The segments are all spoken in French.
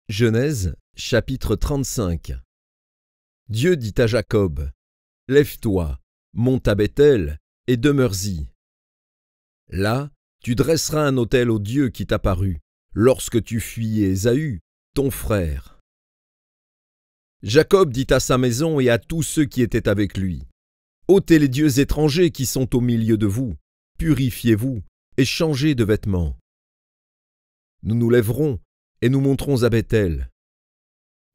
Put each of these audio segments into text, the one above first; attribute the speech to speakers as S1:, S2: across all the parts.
S1: Genèse, chapitre 35. Dieu dit à Jacob, « Lève-toi, monte à Béthel, et demeure-y. Là, tu dresseras un autel au Dieu qui t'apparut, lorsque tu fuyais Ésaü, ton frère. » Jacob dit à sa maison et à tous ceux qui étaient avec lui, « Ôtez les dieux étrangers qui sont au milieu de vous, purifiez-vous, et changez de vêtements. Nous nous lèverons, et nous monterons à Béthel.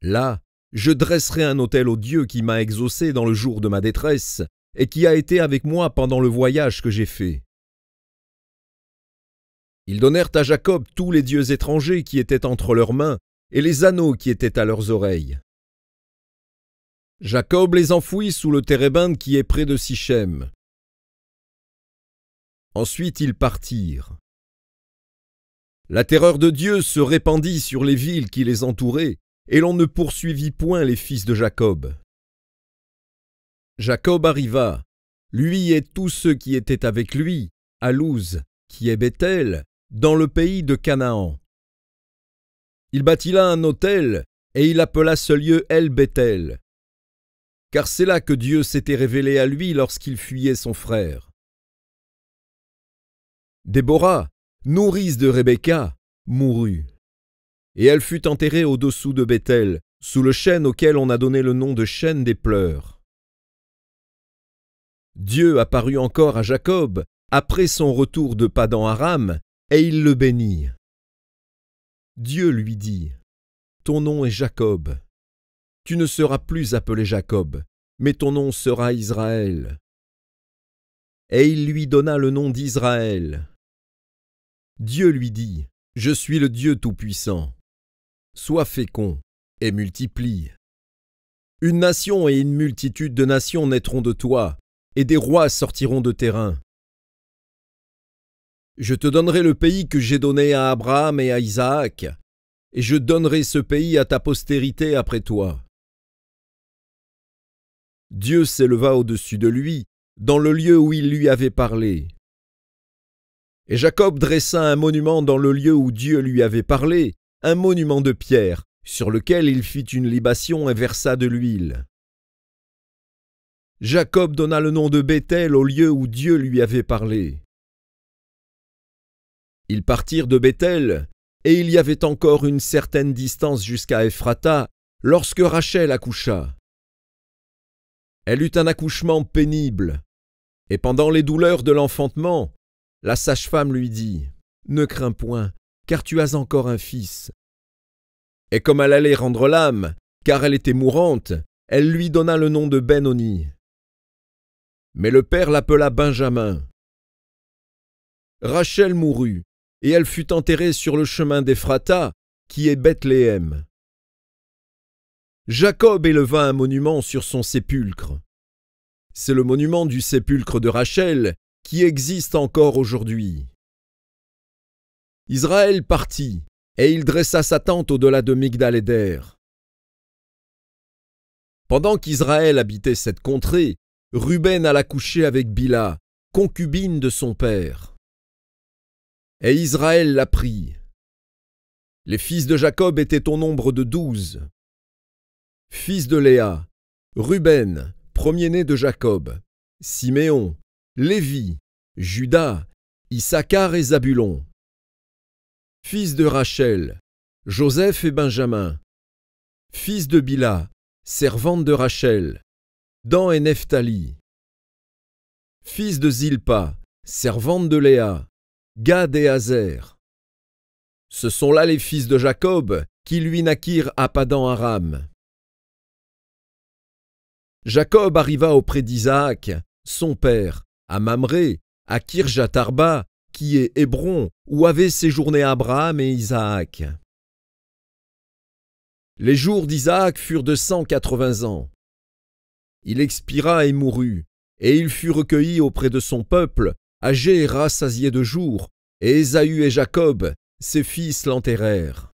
S1: Là, je dresserai un autel au Dieu qui m'a exaucé dans le jour de ma détresse et qui a été avec moi pendant le voyage que j'ai fait. » Ils donnèrent à Jacob tous les dieux étrangers qui étaient entre leurs mains et les anneaux qui étaient à leurs oreilles. Jacob les enfouit sous le térébinthe qui est près de Sichem. Ensuite ils partirent. La terreur de Dieu se répandit sur les villes qui les entouraient, et l'on ne poursuivit point les fils de Jacob. Jacob arriva, lui et tous ceux qui étaient avec lui, à Luz, qui est Béthel, dans le pays de Canaan. Il bâtit là un autel, et il appela ce lieu El-Béthel, car c'est là que Dieu s'était révélé à lui lorsqu'il fuyait son frère. Déborah, nourrice de Rebecca, mourut, et elle fut enterrée au-dessous de Béthel, sous le chêne auquel on a donné le nom de chêne des pleurs. Dieu apparut encore à Jacob après son retour de Padan-Aram, et il le bénit. Dieu lui dit, « Ton nom est Jacob. Tu ne seras plus appelé Jacob, mais ton nom sera Israël. » Et il lui donna le nom d'Israël. Dieu lui dit, « Je suis le Dieu Tout-Puissant. Sois fécond et multiplie. Une nation et une multitude de nations naîtront de toi, et des rois sortiront de tes reins. Je te donnerai le pays que j'ai donné à Abraham et à Isaac, et je donnerai ce pays à ta postérité après toi. » Dieu s'éleva au-dessus de lui, dans le lieu où il lui avait parlé. Et Jacob dressa un monument dans le lieu où Dieu lui avait parlé, un monument de pierre, sur lequel il fit une libation et versa de l'huile. Jacob donna le nom de Béthel au lieu où Dieu lui avait parlé. Ils partirent de Béthel, et il y avait encore une certaine distance jusqu'à Ephrata, lorsque Rachel accoucha. Elle eut un accouchement pénible, et pendant les douleurs de l'enfantement, la sage-femme lui dit, « Ne crains point, car tu as encore un fils. » Et comme elle allait rendre l'âme, car elle était mourante, elle lui donna le nom de Ben-Oni. Mais le père l'appela Benjamin. Rachel mourut, et elle fut enterrée sur le chemin d'Ephrata, qui est Bethléem. Jacob éleva un monument sur son sépulcre. C'est le monument du sépulcre de Rachel, qui existe encore aujourd'hui. Israël partit, et il dressa sa tente au-delà de Migdal-Éder. Pendant qu'Israël habitait cette contrée, Ruben alla coucher avec Bila, concubine de son père. Et Israël la prit. Les fils de Jacob étaient au nombre de 12. Fils de Léa, Ruben, premier-né de Jacob, Siméon, Lévi, Juda, Issachar et Zabulon. Fils de Rachel, Joseph et Benjamin. Fils de Bila, servante de Rachel, Dan et Nephtali. Fils de Zilpa, servante de Léa, Gad et Azer. Ce sont là les fils de Jacob qui lui naquirent à Padan-Aram. Jacob arriva auprès d'Isaac, son père, à Mamré, à Kirjat-Arba, qui est Hébron, où avaient séjourné Abraham et Isaac. Les jours d'Isaac furent de 180 ans. Il expira et mourut, et il fut recueilli auprès de son peuple, âgé et rassasié de jours, et Ésaü et Jacob, ses fils, l'enterrèrent.